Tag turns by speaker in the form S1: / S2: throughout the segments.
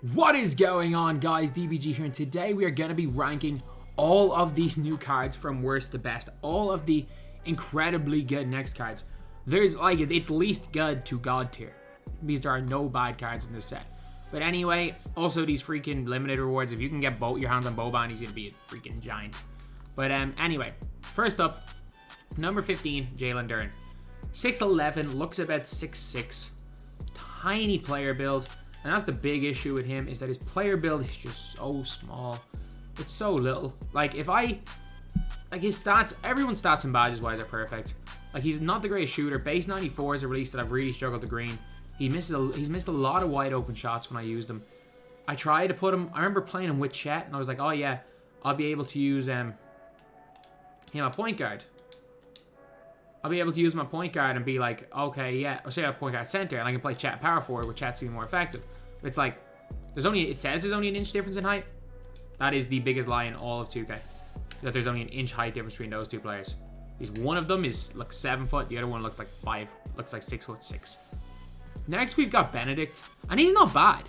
S1: What is going on, guys? DBG here, and today we are going to be ranking all of these new cards from worst to best. All of the incredibly good next cards. There's like, it's least good to god tier, because there are no bad cards in this set. But anyway, also these freaking limited rewards, if you can get your hands on Boban, he's going to be a freaking giant. But anyway, first up, number 15, Jalen Duren. 6'11", looks about 6'6", tiny player build. And that's the big issue with him, is that his player build is just so small. It's so little. Like, his stats, everyone's stats and badges wise are perfect. Like, he's not the greatest shooter. Base 94 is a release that I've really struggled to green. He's missed a lot of wide open shots when I used him. I tried to put him, I remember playing him with Chet, and I was like, oh yeah, I'll be able to use him at point guard. I'll be able to use my point guard and be like, okay, yeah, I'll say a point guard center, and I can play Chet power forward, where Chet's going to be more effective. But it's like, it says there's only an inch difference in height. That is the biggest lie in all of 2K. That there's only an inch height difference between those two players. Because one of them is like 7 foot, the other one looks like 6'6". Next, we've got Benedict, and he's not bad.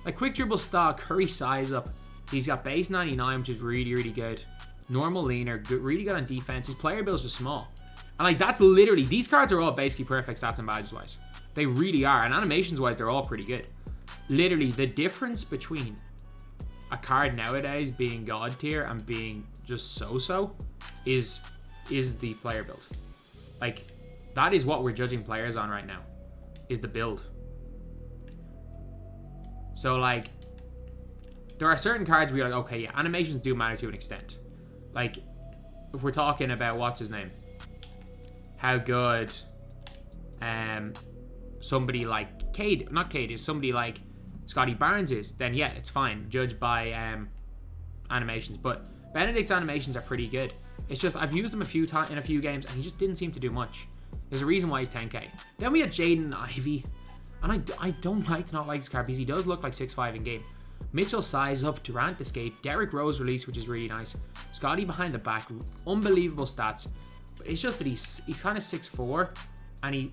S1: Like, quick dribble style, curry size up. He's got base 99, which is really, really good. Normal leaner, good, really good on defense. His player build's just small. And like, that's literally, these cards are all basically perfect stats and badges wise. They really are. And animations wise, they're all pretty good. Literally, the difference between a card nowadays being god tier and being just so-so is the player build. Like, that is what we're judging players on right now, is the build. So like, there are certain cards where you're like, okay, yeah, animations do matter to an extent. Like, if we're talking about, what's his name? How good somebody like somebody like Scottie Burns is, then yeah, it's fine. Judged by animations. But Benedict's animations are pretty good. It's just, I've used him a few times in a few games, and he just didn't seem to do much. There's a reason why he's 10k. Then we got Jaden and Ivey. And I don't like to not like this card, because he does look like 6'5" in game. Mitchell size up, Durant escape, Derrick Rose release, which is really nice. Scottie behind the back, unbelievable stats. But it's just that he's kind of 6'4", and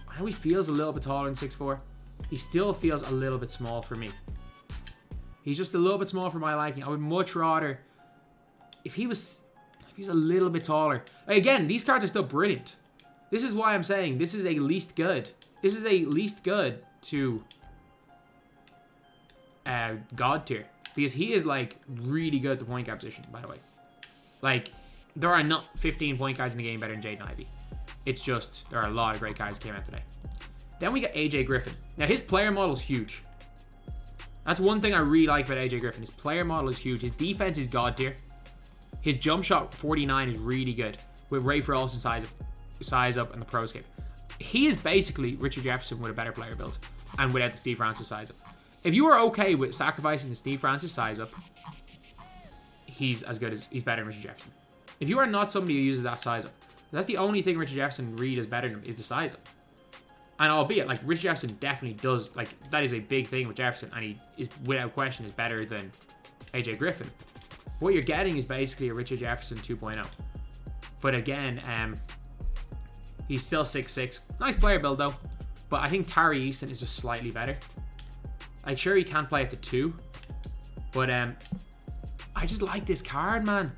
S1: I know he feels a little bit taller than 6'4". He still feels a little bit small for me. He's just a little bit small for my liking. I would much rather if he's a little bit taller. Again, these cards are still brilliant. This is why I'm saying this is a least good. This is a least good to god tier, because he is like really good at the point guard position, by the way. Like, there are not 15 point guards in the game better than Jaden Ivey. It's just, there are a lot of great guys that came out today. Then we got AJ Griffin. Now, his player model is huge. That's one thing I really like about AJ Griffin. His player model is huge. His defense is god tier. His jump shot 49 is really good, with Ray for Olsen size up and the proscape. He is basically Richard Jefferson with a better player build, and without the Steve Francis size up. If you are okay with sacrificing the Steve Francis size up, he's better than Richard Jefferson. If you are not somebody who uses that size up, that's the only thing Richard Jefferson really does better than him, is the size up. And albeit, like, Richard Jefferson definitely does, like, that is a big thing with Jefferson, and he is, without question, is better than AJ Griffin. What you're getting is basically a Richard Jefferson 2.0. But again, he's still 6'6". Nice player build, though. But I think Tari Eason is just slightly better. Like, sure, he can play up to 2. But I just like this card, man.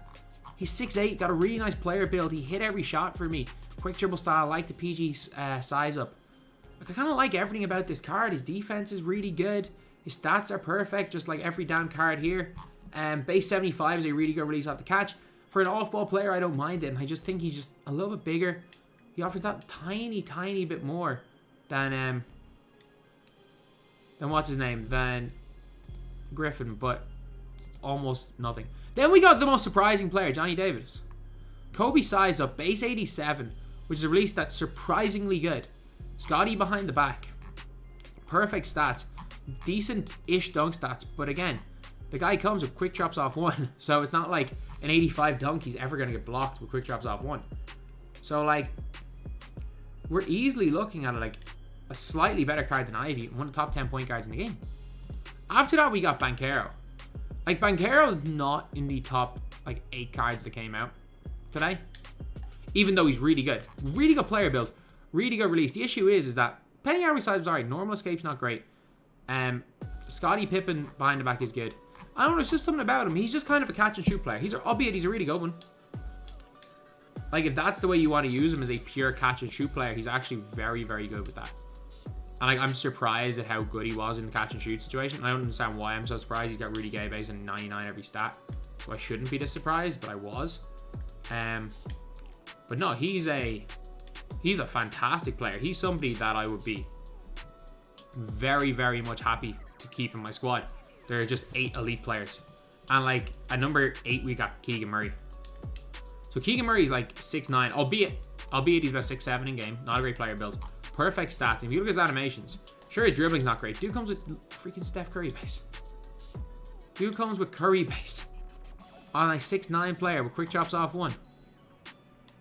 S1: He's 6'8", got a really nice player build. He hit every shot for me. Quick dribble style, I like the PG size up. Like, I kind of like everything about this card. His defense is really good. His stats are perfect, just like every damn card here. Base 75 is a really good release off the catch. For an off-ball player, I don't mind it. And I just think he's just a little bit bigger. He offers that tiny bit more than what's his name? Than Griffin, but almost nothing. Then we got the most surprising player, Johnny Davis. Kobe size up, base 87, which is a release that's surprisingly good. Scottie behind the back. Perfect stats. Decent-ish dunk stats, but again, the guy comes with quick drops off 1, so it's not like an 85 dunk he's ever going to get blocked with quick drops off 1. So, like, we're easily looking at it like a slightly better card than Ivey, one of the top 10 point guards in the game. After that, we got Banchero. Like, Banchero's not in the top, like, 8 cards that came out today. Even though he's really good. Really good player build. Really good release. The issue is that Penny Army size was alright. Normal escape's not great. Scottie Pippen behind the back is good. I don't know, it's just something about him. He's just kind of a catch and shoot player. Albeit he's a really good one. Like, if that's the way you want to use him as a pure catch and shoot player, he's actually very, very good with that. And like, I'm surprised at how good he was in the catch and shoot situation. I don't understand why I'm so surprised. He's got really gay base and 99 every stat. So I shouldn't be this surprised, but I was. But no, he's a fantastic player. He's somebody that I would be very, very much happy to keep in my squad. There are just 8 elite players. And like, at number 8, we got Keegan Murray. So Keegan Murray is like 6'9", albeit he's about 6'7" in game. Not a great player build. Perfect stats. And if you look at his animations, sure, his dribbling's not great. Dude comes with freaking Steph Curry base. Dude comes with Curry base. On a 6'9" player with quick chops off 1.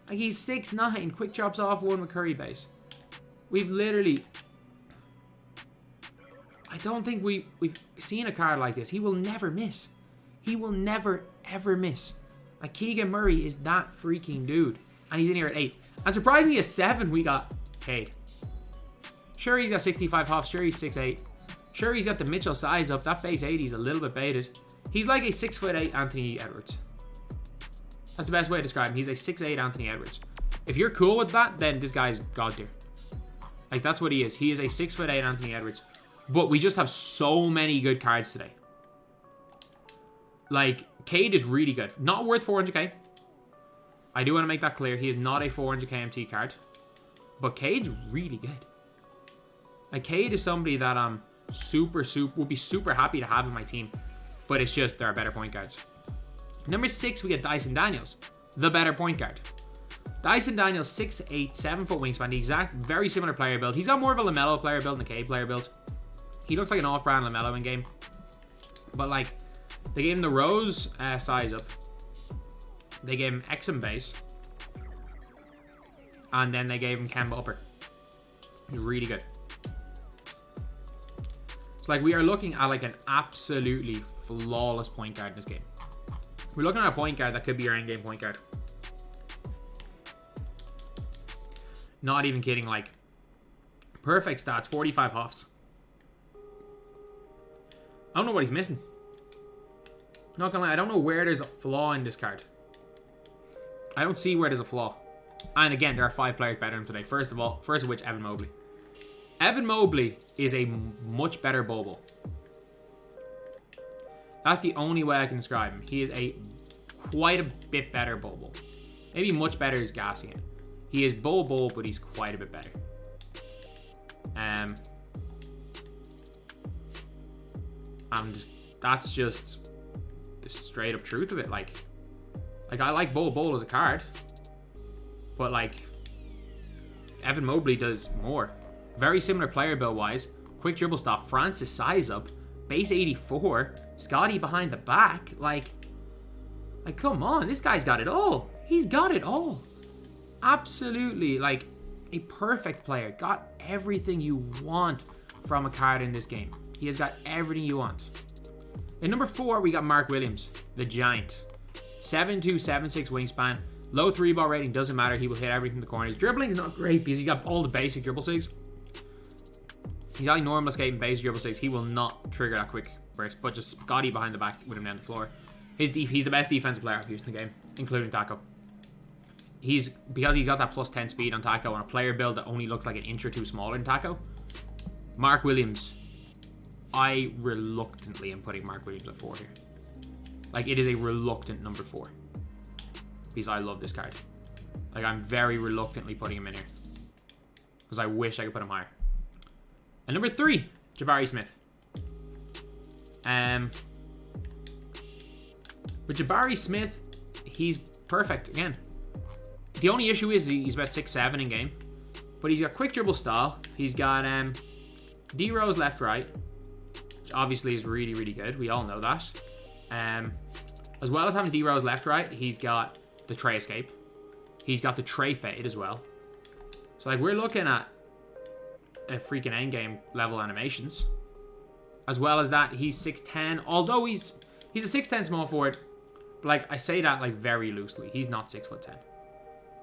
S1: Like, he's 6'9", quick chops off 1 with Curry base. We've literally... I don't think we've seen a card like this. He will never miss. He will never, ever miss. Like, Keegan Murray is that freaking dude. And he's in here at 8. And surprisingly, at 7, we got Cade. Sure, he's got 65 hops. Sure, he's 6'8". Sure, he's got the Mitchell size up. That base 80 is a little bit baited. He's like a 6'8" Anthony Edwards. That's the best way to describe him. He's a 6'8" Anthony Edwards. If you're cool with that, then this guy's god tier. Like, that's what he is. He is a 6'8" Anthony Edwards. But we just have so many good cards today. Like, Cade is really good. Not worth 400k. I do want to make that clear. He is not a 400k MT card. But Cade's really good. Like, Cade is somebody that I'm would be super happy to have in my team. But it's just, there are better point guards. Number 6, we get Dyson Daniels. The better point guard. Dyson Daniels, 6'8", 7 foot wingspan. The exact, very similar player build. He's got more of a LaMelo player build than a Cade player build. He looks like an off-brand LaMelo in game. But like, they gave him the Rose size up. They gave him Exum base. And then they gave him Kemba upper. He's really good. So like, we are looking at like an absolutely flawless point guard in this game. We're looking at a point guard that could be your end game point guard. Not even kidding, like, perfect stats, 45 hops. I don't know what he's missing. Not gonna lie, I don't know where there's a flaw in this card. I don't see where there's a flaw. And again, there are 5 players better than today. First of which, Evan Mobley. Evan Mobley is a much better Bobo. That's the only way I can describe him. He is quite a bit better Bobo. Maybe much better is gassing it. He is Bobo, but he's quite a bit better. And that's just the straight up truth of it. Like I like Bobo as a card, but like, Evan Mobley does more. Very similar player build wise. Quick dribble stop. Francis size up. Base 84. Scottie behind the back. Like, come on. This guy's got it all. He's got it all. Absolutely, like, a perfect player. Got everything you want from a card in this game. He has got everything you want. In number 4, we got Mark Williams, the Giant. 7'2", 7'6" wingspan. Low 3-ball rating, doesn't matter. He will hit everything in the corners. Dribbling's not great because he got all the basic dribble sigs. He's got like normal escape and basic dribble sigs. He will not trigger that quick burst, but just Scottie behind the back with him down the floor. He's the best defensive player I've used in the game, including Taco. Because he's got that plus 10 speed on Taco on a player build that only looks like an inch or two smaller than Taco. Mark Williams. I reluctantly am putting Mark Williams at 4 here. Like, it is a reluctant number 4. Because I love this card. Like, I'm very reluctantly putting him in here. Because I wish I could put him higher. And number 3, Jabari Smith. With Jabari Smith, he's perfect again. The only issue is he's about 6'7" in game. But he's got quick dribble style. He's got D-Rose left, right. Which obviously is really, really good. We all know that. As well as having D-Rose left, right, he's got the tray escape. He's got the tray fade as well. So, like, we're looking at a freaking endgame level animations. As well as that, he's 6'10". Although he's a 6'10" small forward. But, like, I say that, like, very loosely. He's not 6'10".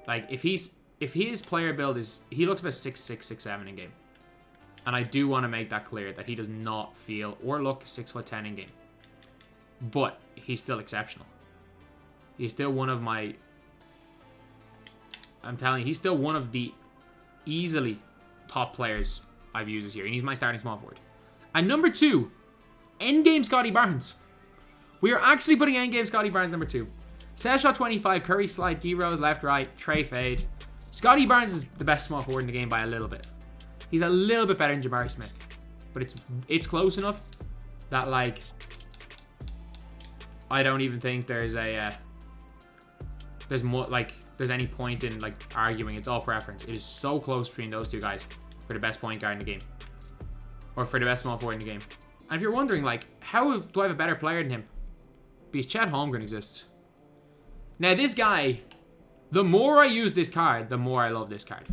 S1: Like, if his player build is... He looks about 6'6", 6'7" in game. And I do want to make that clear that he does not feel or look 6'10" in game. But he's still exceptional. He's still one of my... I'm telling you, he's still one of the easily top players I've used this year. And he's my starting small forward. And number 2, endgame Scottie Burns. We are actually putting endgame Scottie Burns number 2. Set shot 25, Curry slide, D-Rose left, right, Trey fade. Scottie Burns is the best small forward in the game by a little bit. He's a little bit better than Jabari Smith. But it's close enough that, like, I don't even think there's a... there's any point in, like, arguing. It's all preference. It is so close between those two guys for the best point guard in the game. Or for the best small forward in the game. And if you're wondering, like, do I have a better player than him? Because Chet Holmgren exists. Now, this guy, the more I use this card, the more I love this card.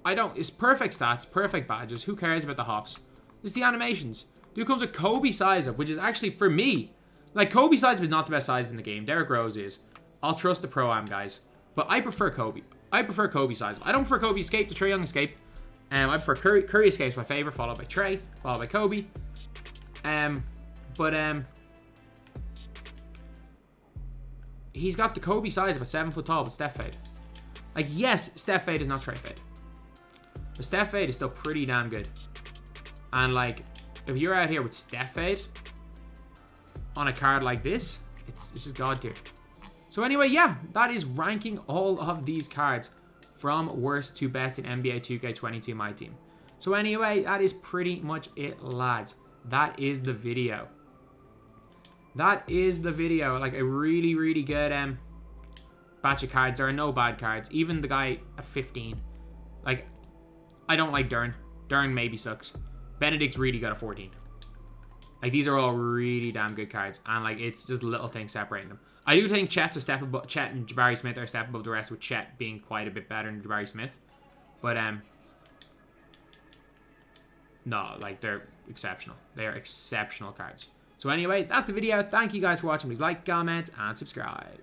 S1: It's perfect stats, perfect badges. Who cares about the hops? It's the animations. Dude comes with Kobe size up, which is actually, for me, like, Kobe size up is not the best size in the game. Derrick Rose is. I'll trust the Pro-Am guys. But I prefer Kobe. I prefer Kobe size up. I don't prefer Kobe escape, the Trae Young escape. I prefer Curry escape's my favorite, followed by Trey, followed by Kobe. He's got the Kobe size of a 7 foot tall, but Steph fade. Like, yes, Steph fade is not Trey fade. But Steph fade is still pretty damn good. And, like, if you're out here with Steph fade on a card like this, it's just god tier. So anyway, yeah, that is ranking all of these cards from worst to best in NBA 2K22 MyTEAM. So anyway, that is pretty much it, lads. That is the video. That is the video. Like, a really, really good batch of cards. There are no bad cards. Even the guy at 15. Like, I don't like Duren. Duren maybe sucks. Benedict's really got a 14. Like, these are all really damn good cards. And, like, it's just little things separating them. I do think Chet's a step above... Chet and Jabari Smith are a step above the rest, with Chet being quite a bit better than Jabari Smith. But, no, like, they're exceptional. They are exceptional cards. So anyway, that's the video. Thank you guys for watching. Please like, comment, and subscribe.